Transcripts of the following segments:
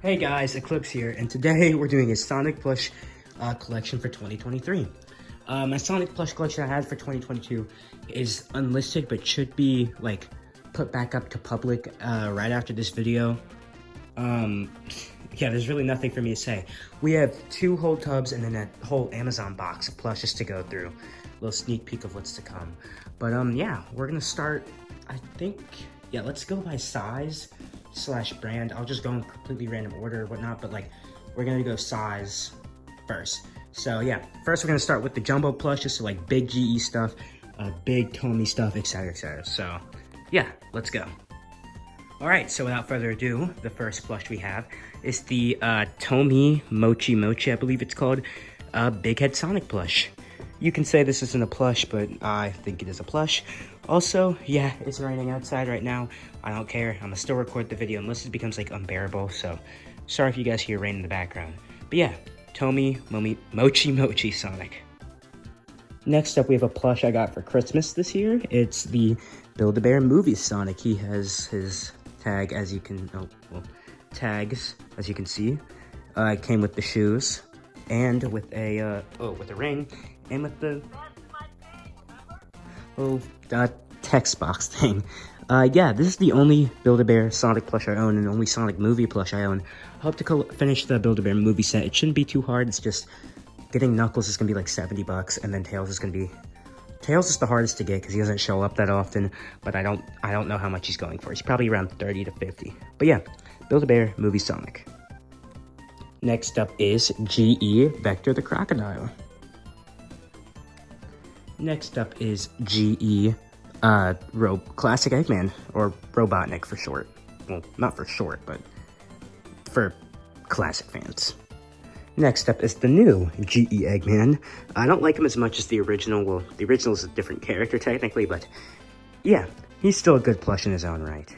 Hey guys, Eclipse here, and today we're doing a Sonic Plush collection for 2023. My Sonic Plush collection I had for 2022 is unlisted, but should be like put back up to public right after this video. Yeah, there's really nothing for me to say. We have 2 whole tubs and then a whole Amazon box of plushes to go through. A little sneak peek of what's to come. But yeah, we're gonna start, I think, yeah, let's go by size / brand. I'll just go in completely random order or whatnot, but like, we're gonna go size first. So yeah, first we're gonna start with the jumbo plushes, so like big GE stuff, big Tomy stuff, etc, etc. So yeah, let's go. All right, so without further ado, the first plush we have is the Tomy Mochi Mochi, I believe it's called, Big Head Sonic plush. You can say this isn't a plush, but I think it is a plush. Also, yeah, it's raining outside right now. I don't care. I'm gonna still record the video unless it becomes like unbearable. So sorry if you guys hear rain in the background. But yeah, Tomy Mochi Mochi Sonic. Next up, we have a plush I got for Christmas this year. It's the Build-A-Bear Movie Sonic. He has his tag, as you can, tags, as you can see. It came with the shoes and with a ring and with the little text box thing. Yeah, this is the only Build-A-Bear Sonic plush I own and only Sonic movie plush I own. I hope to finish the Build-A-Bear movie set. It shouldn't be too hard. It's just getting Knuckles is gonna be like 70 bucks, and then Tails is the hardest to get because he doesn't show up that often. But I don't know how much he's going for. He's probably around 30 to 50. But yeah, Build-A-Bear movie Sonic. Next up is GE Vector the Crocodile. Next up is GE Classic Eggman, or Robotnik for short. Well, not for short, but for classic fans. Next up is the new GE Eggman. I don't like him as much as the original. Well, the original is a different character technically, but yeah, he's still a good plush in his own right.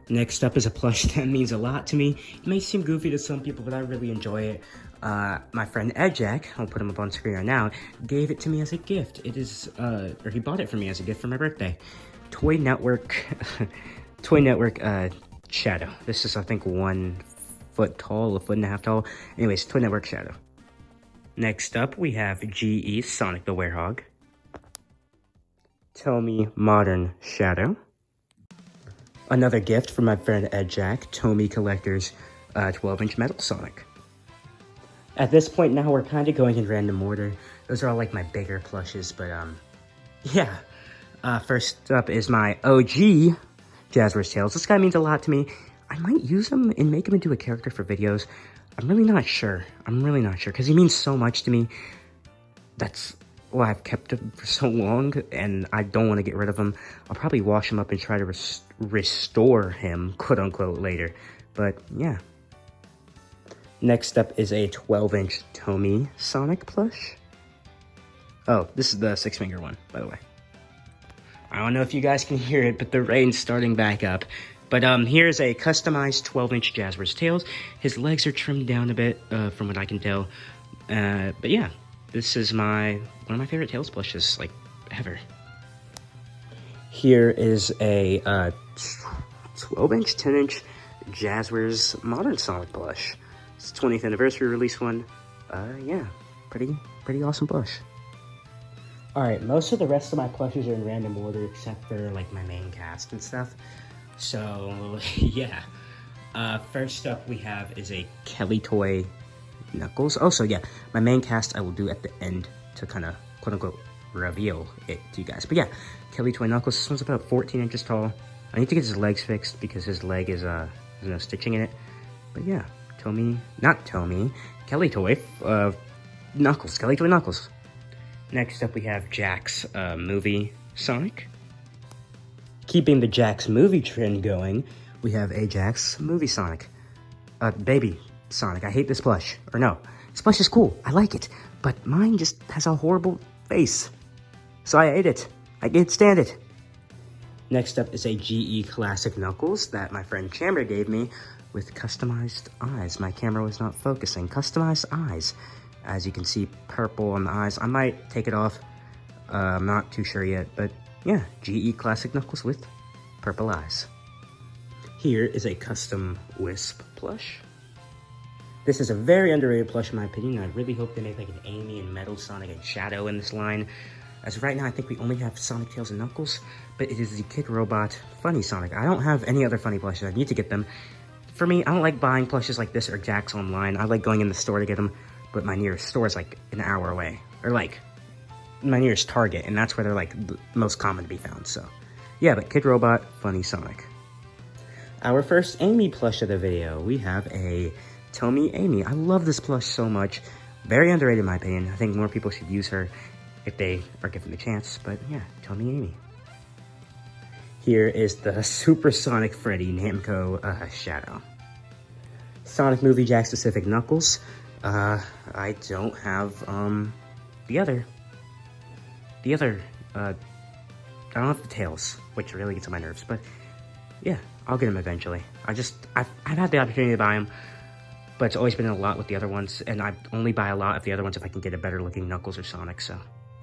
Next up is a plush that means a lot to me. It may seem goofy to some people, but I really enjoy it. My friend Edjack, I'll put him up on screen right now, gave it to me as a gift. It is, or he bought it for me as a gift for my birthday. Toy Network Shadow. This is, I think, 1 foot tall, 1.5 feet tall. Anyways, Toy Network Shadow. Next up, we have GE Sonic the Werehog. Tomy Modern Shadow. Another gift from my friend Edjack, Tomy Collector's 12-inch Metal Sonic. At this point now, we're kind of going in random order. Those are all like my bigger plushes, but yeah. First up is my OG Jazzwares Tails. This guy means a lot to me. I might use him and make him into a character for videos. I'm really not sure. Because he means so much to me. That's why I've kept him for so long, and I don't want to get rid of him. I'll probably wash him up and try to restore him, quote-unquote, later. But yeah. Next up is a 12-inch Tomy Sonic plush. Oh, this is the 6-finger one, by the way. I don't know if you guys can hear it, but the rain's starting back up. But here's a customized 12-inch Jazzwares Tails. His legs are trimmed down a bit, from what I can tell. But yeah, this is one of my favorite Tails plushes, like, ever. Here is a 12-inch, 10-inch Jazzwares Modern Sonic plush. It's 20th anniversary release one. Yeah, pretty awesome plush. Alright, most of the rest of my plushes are in random order except for like my main cast and stuff. So yeah. First up we have is a Kelly Toy Knuckles. Oh, so yeah, my main cast I will do at the end to kind of quote unquote reveal it to you guys. But yeah, Kelly Toy Knuckles. This one's about 14 inches tall. I need to get his legs fixed because his leg is there's no stitching in it. But yeah. Kelly Toy Knuckles, Kelly Toy Knuckles. Next up we have Jack's movie Sonic. Keeping the Jack's movie trend going, we have a Jack's movie Sonic. Baby Sonic. I hate this plush. Or no, this plush is cool. I like it. But mine just has a horrible face. So I ate it. I can't stand it. Next up is a GE Classic Knuckles that my friend Chandler gave me with customized eyes. My camera was not focusing. Customized eyes. As you can see, purple on the eyes. I might take it off. I'm not too sure yet, but yeah, GE Classic Knuckles with purple eyes. Here is a custom Wisp plush. This is a very underrated plush in my opinion. I really hope they make like an Amy and Metal Sonic and Shadow in this line. As of right now, I think we only have Sonic, Tails, and Knuckles, but it is the Kid Robot Funny Sonic. I don't have any other funny plushes. I need to get them. For me, I don't like buying plushes like this or Jax online. I like going in the store to get them, but my nearest store is like an hour away. Or like, my nearest Target, and that's where they're like the most common to be found, so. Yeah, but Kid Robot Funny Sonic. Our first Amy plush of the video, we have a Tell Me Amy. I love this plush so much. Very underrated in my opinion. I think more people should use her if they are given the chance, but yeah, Tell Me Amy. Here is the Supersonic Freddy Namco Shadow. Sonic Movie Jack specific Knuckles. I don't have the other, I don't have the Tails, which really gets on my nerves, but yeah, I'll get them eventually. I've had the opportunity to buy them, but it's always been a lot with the other ones, and I only buy a lot of the other ones if I can get a better looking Knuckles or Sonic, so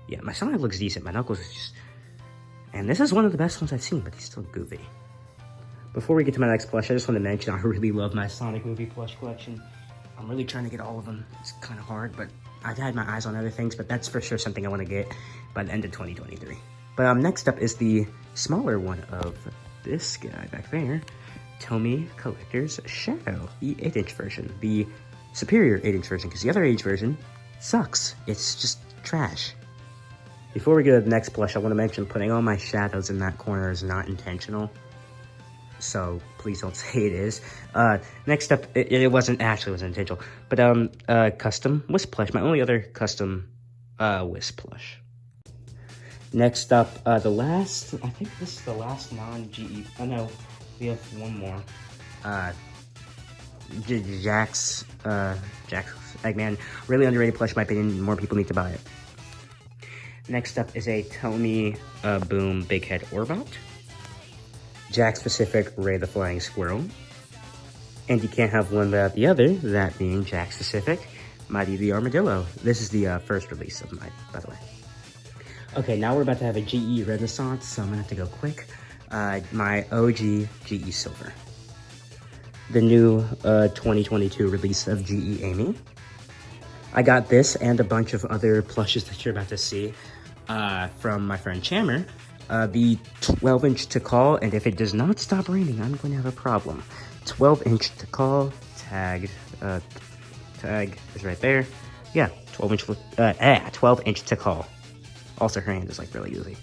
yeah, my Sonic looks decent, my Knuckles is just, and this is one of the best ones I've seen, but he's still goofy. Before we get to my next plush, I just want to mention I really love my Sonic movie plush collection. I'm really trying to get all of them. It's kind of hard, but I've had my eyes on other things, but that's for sure something I want to get by the end of 2023. But next up is the smaller one of this guy back there, Tell Me Collector's Shadow, the 8-inch version, the superior 8-inch version, because the other 8-inch version sucks. It's just trash. Before we go to the next plush, I want to mention putting all my shadows in that corner is not intentional. So please don't say it is. Next up, it wasn't intentional, but custom Wisp plush, my only other custom Wisp plush. Next up, I think this is the last non-GE, oh no, we have one more. Jax Eggman, really underrated plush in my opinion, more people need to buy it. Next up is a Tell Me Boom Big Head Orbot. Jack specific Ray the Flying Squirrel. And you can't have one without the other, that being Jack specific Mighty the Armadillo. This is the first release of mine, by the way. Okay, now we're about to have a GE Renaissance, so I'm gonna have to go quick. My OG GE Silver. The new 2022 release of GE Amy. I got this and a bunch of other plushes that you're about to see from my friend Chammer. The 12-inch to call, and if it does not stop raining, I'm going to have a problem. 12-inch to call, tag is right there. Yeah, 12-inch to call. Also, her hand is like really easy.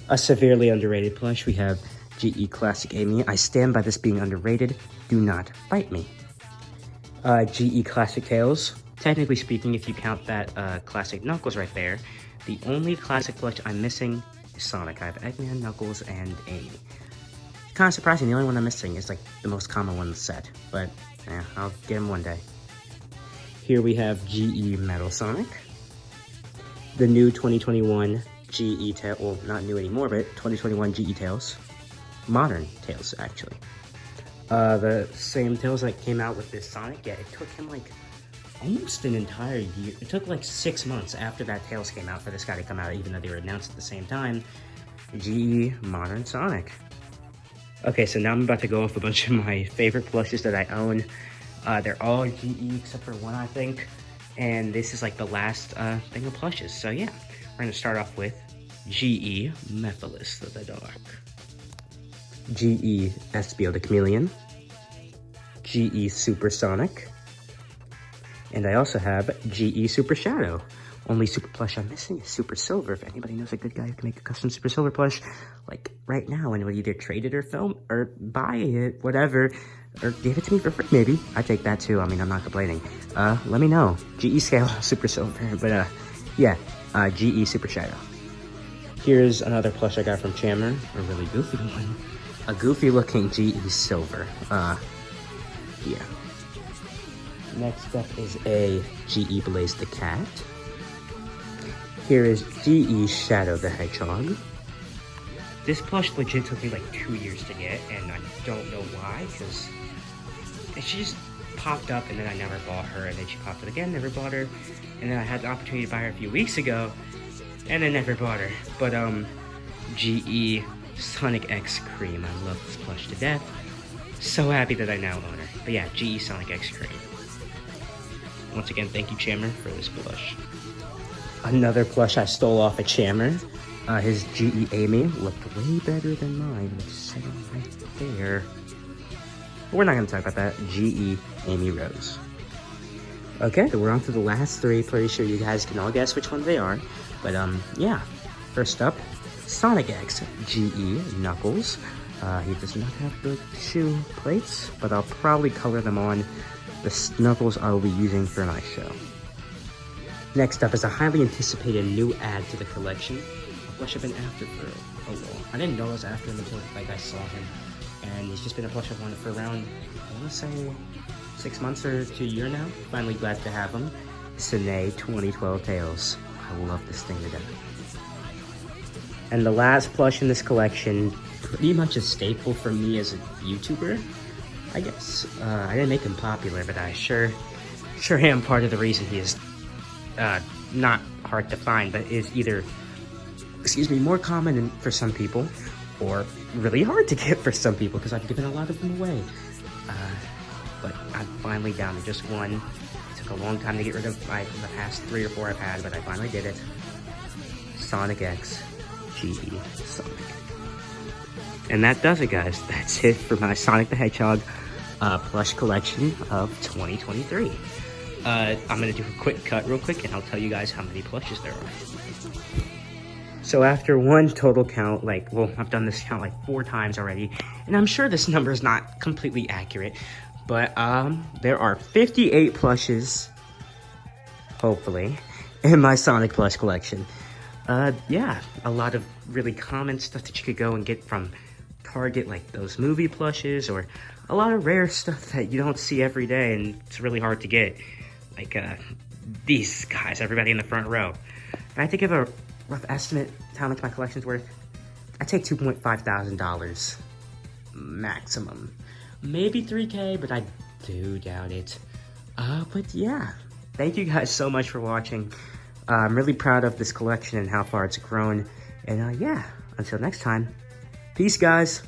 A severely underrated plush, we have GE Classic Amy. I stand by this being underrated. Do not fight me. GE Classic Tails. Technically speaking, if you count that Classic Knuckles right there, the only Classic plush I'm missing is Sonic. I have Eggman, Knuckles, and Amy. Kind of surprising, the only one I'm missing is like the most common one in the set, but yeah, I'll get him one day. Here we have GE Metal Sonic. The new 2021 GE Tails, well, not new anymore, but 2021 GE Tails. Modern Tails, actually. The same Tails that came out with this Sonic, yeah, it took him like almost an entire year. It took like 6 months after that Tails came out for this guy to come out, even though they were announced at the same time. GE Modern Sonic. Okay, so now I'm about to go off a bunch of my favorite plushes that I own. They're all GE except for one, I think. And this is like the last thing of plushes. So yeah, we're gonna start off with GE Mephiles the Dark. GE Espio the Chameleon. GE Supersonic. And I also have GE Super Shadow. Only super plush I'm missing is Super Silver. If anybody knows a good guy who can make a custom Super Silver plush, like right now, and will either trade it or film or buy it, whatever, or give it to me for free, maybe. I take that too. I mean, I'm not complaining. Let me know. GE Scale Super Silver, but yeah, GE Super Shadow. Here's another plush I got from Chammer, a really goofy one. A goofy looking GE Silver. Yeah. Next up is a GE Blaze the Cat. Here is GE Shadow the Hedgehog. This plush legit took me like 2 years to get, and I don't know why, because she just popped up and then I never bought her, and then she popped up again, never bought her, and then I had the opportunity to buy her a few weeks ago, and I never bought her. But GE Sonic X Cream, I love this plush to death. So happy that I now own her. But yeah, GE Sonic X Crane. Once again, thank you, Chammer, for this plush. Another plush I stole off a Chammer. His GE Amy looked way better than mine, which is sitting right there. But we're not going to talk about that. GE Amy Rose. Okay, so we're on to the last three. Pretty sure you guys can all guess which ones they are. But yeah. First up, Sonic X GE Knuckles. He does not have the shoe plates, but I'll probably color them on the Knuckles I will be using for my show. Next up is a highly anticipated new add to the collection. A plush I've been after for a while. I didn't know I was after him until I saw him, and he's just been a plush I've wanted for around, I want to say, 6 months or to a year now. Finally glad to have him. Sine 2012 Tails. I love this thing to death. And the last plush in this collection, pretty much a staple for me as a YouTuber, I guess. I didn't make him popular, but I sure am part of the reason he is not hard to find, but is either, more common for some people, or really hard to get for some people, because I've given a lot of them away. But I'm finally down to just one. It took a long time to get rid of the past 3 or 4 I've had, but I finally did it. Sonic X GE Sonic. And that does it, guys. That's it for my Sonic the Hedgehog plush collection of 2023. I'm gonna do a quick cut real quick, and I'll tell you guys how many plushes there are. So after one total count, I've done this count 4 times already, and I'm sure this number is not completely accurate, but there are 58 plushes, hopefully, in my Sonic plush collection. Yeah, a lot of really common stuff that you could go and get from Target, like those movie plushes, or a lot of rare stuff that you don't see every day and it's really hard to get, like these guys, everybody in the front row. If I had to give a rough estimate to how much my collection's worth, I'd take $2,500 maximum, maybe $3K, but I do doubt it. But yeah, thank you guys so much for watching. I'm really proud of this collection and how far it's grown, and yeah, until next time, peace, guys.